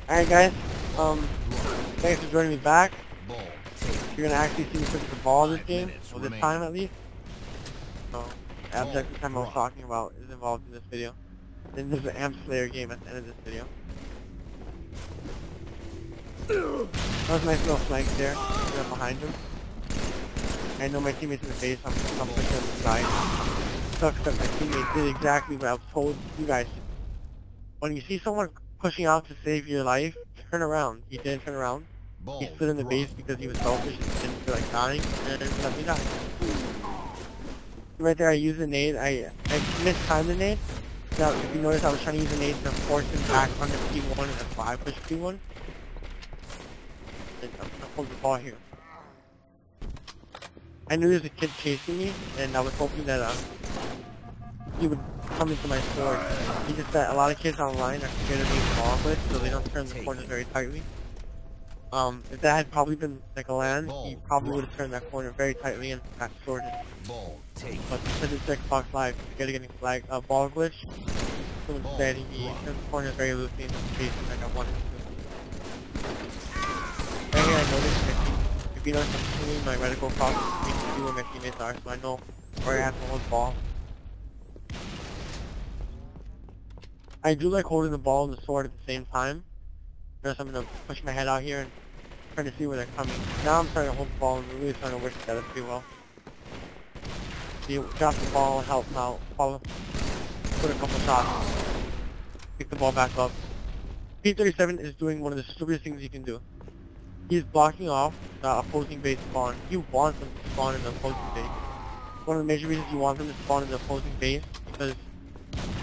Alright guys, thanks for joining me back. You're gonna actually see me put the ball in this game, or this time at least. So, the objective time I was talking about is involved in this video. Then there's an Amp Slayer game at the end of this video. That was a nice little flank there, right behind him. I know my teammates in the base, I'm pushing on the side. Sucks that my teammate did exactly what I was told you guys to do. When you see someone pushing out to save your life, turn around. He didn't turn around. He stood in the base because he was selfish and didn't feel like dying, and let me die. Right there I used a nade. I mistimed the nade. Now if you notice I was trying to use a nade to force him back under P1, and that's why I pushed P1. And I'm gonna hold the ball here. I knew there was a kid chasing me, and I was hoping that he would come into my sword. He just that a lot of kids online are scared of being ball glitch, so they don't turn the corners very tightly. If that had probably been like a land, he probably would have turned that corner very tightly and got sorted. But because it's Xbox Live, he's scared of getting flagged ball glitch. So instead he turned the corners very loosely and just chased me like I wanted to. Right here I noticed if you notice I'm shooting my reticle across between where my teammates are, so I know where I have to hold the ball. I do like holding the ball and the sword at the same time. Notice I'm gonna push my head out here and trying to see where they're coming. Now I'm trying to hold the ball and really trying to work together pretty well. So you drop the ball and help him out. Follow. Put a couple shots. Pick the ball back up. P37 is doing one of the stupidest things you can do. He's blocking off the opposing base spawn. You want them to spawn in the opposing base. One of the major reasons you want them to spawn in the opposing base because it's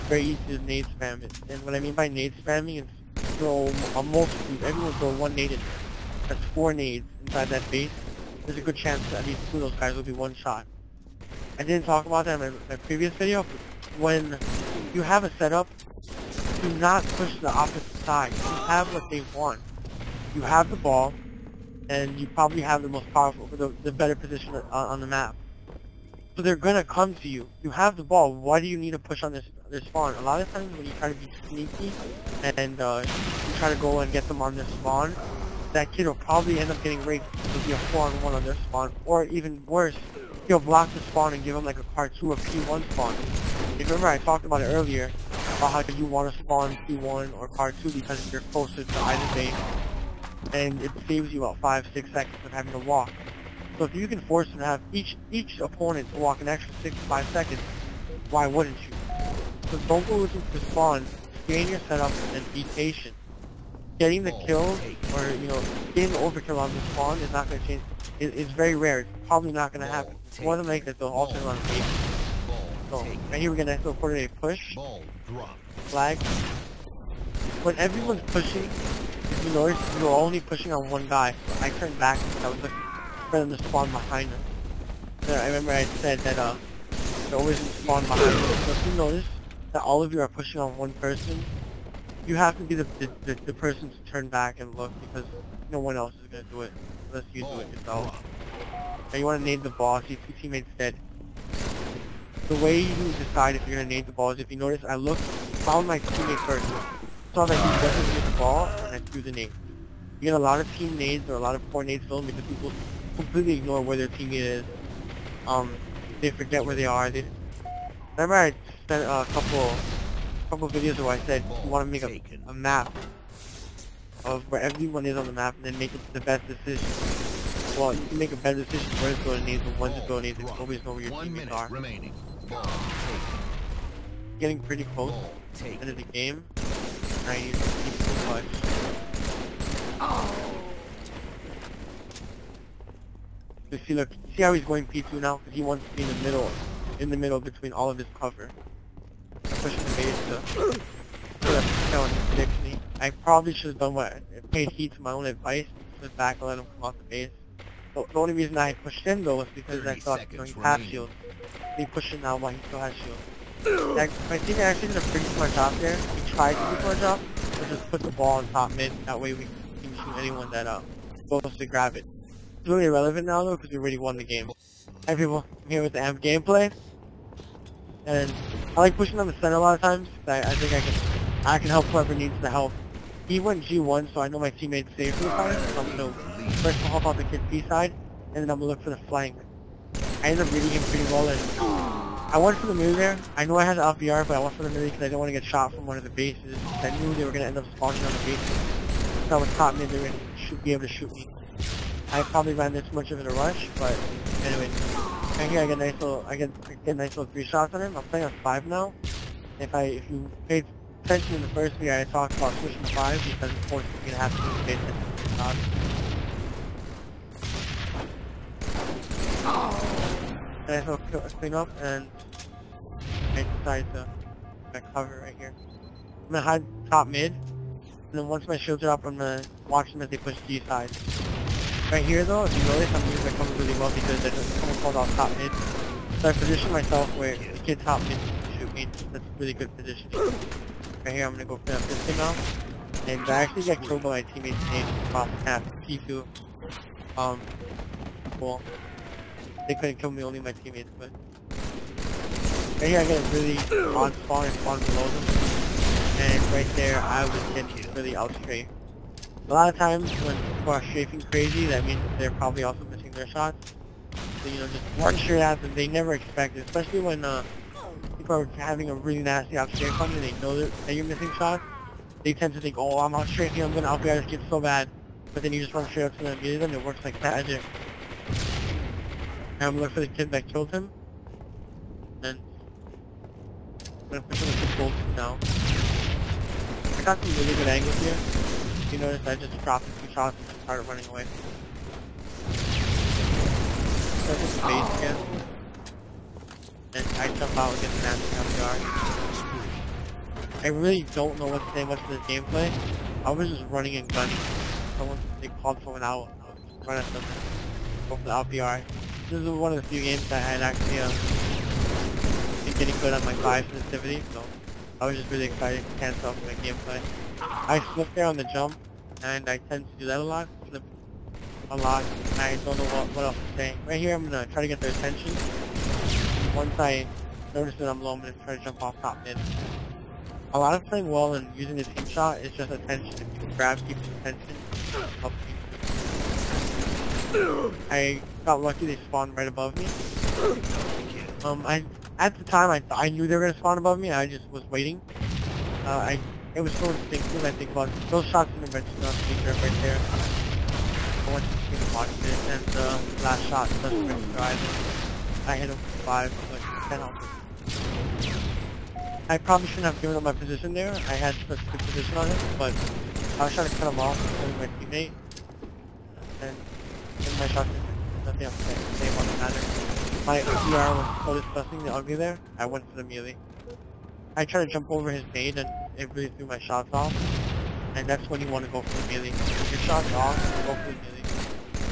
very easy to nade spam it. And what I mean by nade spamming is throw a multitude. Everyone throw one nade in there. That's 4 nades inside that base. There's a good chance that at least 2 of those guys will be one shot. I didn't talk about that in my previous video, but when you have a setup, do not push the opposite side. You have what they want. You have the ball, and you probably have the most powerful, the better position on the map. So they're gonna come to you. You have the ball. Why do you need to push on their spawn? A lot of times when you try to be sneaky and you try to go and get them on their spawn, that kid will probably end up getting raped. It'll be a 4-on-1 on their spawn, or even worse, he'll block the spawn and give them like a car 2 or P1 spawn. If you remember, I talked about it earlier about how you want to spawn P1 or car 2 because you're closer to either base, and it saves you about 5-6 seconds of having to walk. So if you can force them to have each opponent to walk an extra 6 to 5 seconds, why wouldn't you? So don't go looking for spawn, stay in your setup, and be patient. Getting the kill, or getting the overkill on the spawn is not going to change. It's very rare. It's probably not going to happen. It's more than likely that they'll all turn around and take. So right here we get a nice little coordinated push. Flag. When everyone's pushing, if you notice, you're only pushing on one guy. So I turned back because I was looking for them to spawn behind them. So I remember I said that they're always going to spawn behind them. So if you notice that all of you are pushing on one person, you have to be the person to turn back and look because no one else is going to do it unless you do it yourself. Now you want to nade the ball, see 2 teammates dead. The way you decide if you're going to nade the ball is if you notice I found my teammate first, saw that he doesn't nade the ball, and I threw the nade. You get a lot of team nades or a lot of poor nades thrown because people completely ignore where their teammate is. They forget where they are. Remember I spent a couple videos where I said you want to make a map of where everyone is on the map and then make it the best decision. Well, you can make a better decision where to throw nades and when to throw nades and always know where your teammates are. Getting pretty close to the end of the game. I need to keep so much. So see how he's going P2 now? Because he wants to be in the middle between all of his cover. Pushing the base to put up the kill and he predicts me. I probably should have done what paid heed to my own advice, stood back and let him come off the base. The only reason I pushed in though was because I thought he had shields. He pushed it now while he still has shields. My team actually did a pretty smart job there. We tried to do a smart job, but just put the ball on top mid. That way we can shoot anyone that goes to grab it. It's really irrelevant now though because we already won the game. Hi people, I'm here with the Amp gameplay. And I like pushing on the center a lot of times. I think I can help whoever needs the help. He went G1, so I know my teammate's safe for the time. So I'm gonna first hop out the kid B side, and then I'm gonna look for the flank. I ended up reading him pretty well, and I went for the move there. I knew I had the LPR, but I went for the move because I didn't want to get shot from one of the bases. I knew they were gonna end up spawning on the bases. So I was top mid, they were gonna be able to shoot me. I probably ran this much of in a rush, but anyway. And here I get a nice little 3 shots on him. I'm playing on 5 now. If you paid attention in the first video, I talked about switching to 5 because of course you're gonna have to pay attention to the shots. And I throw a clean up, and I decide to cover right here. I'm gonna hide top mid, and then once my shields are up, I'm gonna watch them as they push D side. Right here though, if you notice, I'm using my cover really well because there's someone called out top mid. So I position myself where the kid top mid can shoot me. That's a really good position. Right here, I'm gonna go for that pistol now. And I actually get killed by my teammate's name across half P2. Cool. They couldn't kill me, only my teammates, but right here I get really on spawn and spawn below them. And right there I was getting really out straight. A lot of times when people are strafing crazy, that means they're probably also missing their shots. So just run straight at them. They never expect it, especially when people are having a really nasty out strafe on you and they know that you're missing shots. They tend to think, oh, I'm out strafing, I'm gonna outplay this kid so bad. But then you just run straight up to them and meet them, it works like magic. And I'm looking for the kid that killed him. And I'm gonna push him with the gold now. I got some really good angles here. If you notice, I just dropped a few shots and then started running away. So I hit the base again. And I jump out against the nasty LPR. I really don't know what to say much of this gameplay. I was just running and gunning. They called someone out, I was just run at them and go for the LPR. This is one of the few games that I had actually been getting good on my 5 sensitivity, so I was just really excited to cancel off my gameplay. I slip there on the jump, and I tend to do that a lot. Slip a lot. I don't know what else to say. Right here, I'm gonna try to get their attention. Once I notice that I'm low, I'm gonna try to jump off top mid. A lot of playing well and using the team shot is just attention. If you can grab people's attention, helps you. I got lucky they spawned right above me. At the time I knew they were gonna spawn above me. I just was waiting. It was so instinctive. I think about those shots didn't register on the right there. I went to the watch it, and the last shot doesn't register either. I hit him for 5, like 10 off. I probably shouldn't have given up my position there. I had such a good position on him, but I was trying to cut him off with my teammate. And my shot didn't. Nothing else to say about the matter. My PR was so disgusting, the ugly there. I went for the melee. I tried to jump over his nade and it really threw my shots off. And that's when you want to go for the melee. If your shot's off, go for the melee.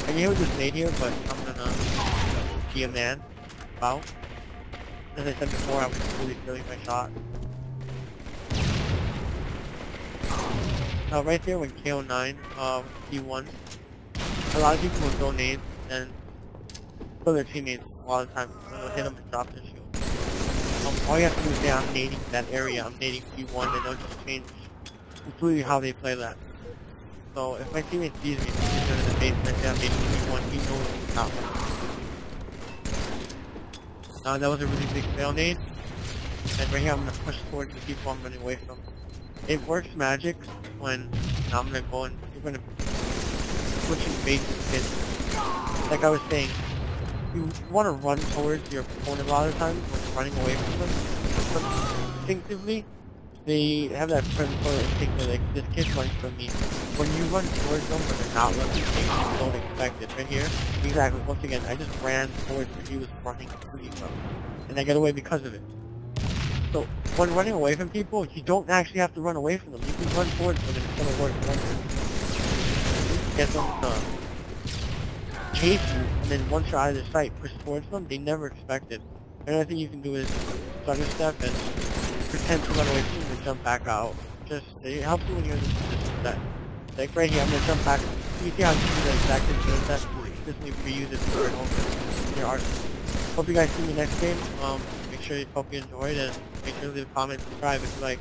I knew he was just nade here, but I'm gonna be a man. Wow. As I said before, I was really feeling my shot. Right there when KO9, P1, a lot of people will throw nades and kill their teammates a lot of times. They'll hit them and drop their shield. All you have to do is say, I'm nading that area, I'm nading P1, and they'll just change completely how they play that. So if my teammate sees me, he's in the base and I say I'm nading P1, he knows it's not one. That was a really big fail nade. And right here I'm going to push towards the people I'm running away from. It works magic when I'm going to go and you're going to switch in bases. Like I was saying, you want to run towards your opponent a lot of times when you're running away from them. But instinctively, they have that predatory instinct where like, this kid's running from me. When you run towards them but they're not looking, you don't expect it. Right here, exactly, once again, I just ran towards where he was running to me from. And I get away because of it. So, when running away from people, you don't actually have to run away from them. You can run towards them and it's going to work for them. Get them to chase you, and then once you're out of their sight, push towards them, they never expect it. Another thing you can do is stutter step and pretend to run away from them and jump back out. It helps you when you're in this position that, like right here, I'm going to jump back. You see how you do the exact same thing that just need to reuse it for an open in your arsenal. Hope you guys see me next game. Make sure you hope you enjoyed and make sure to leave a comment and subscribe if you like.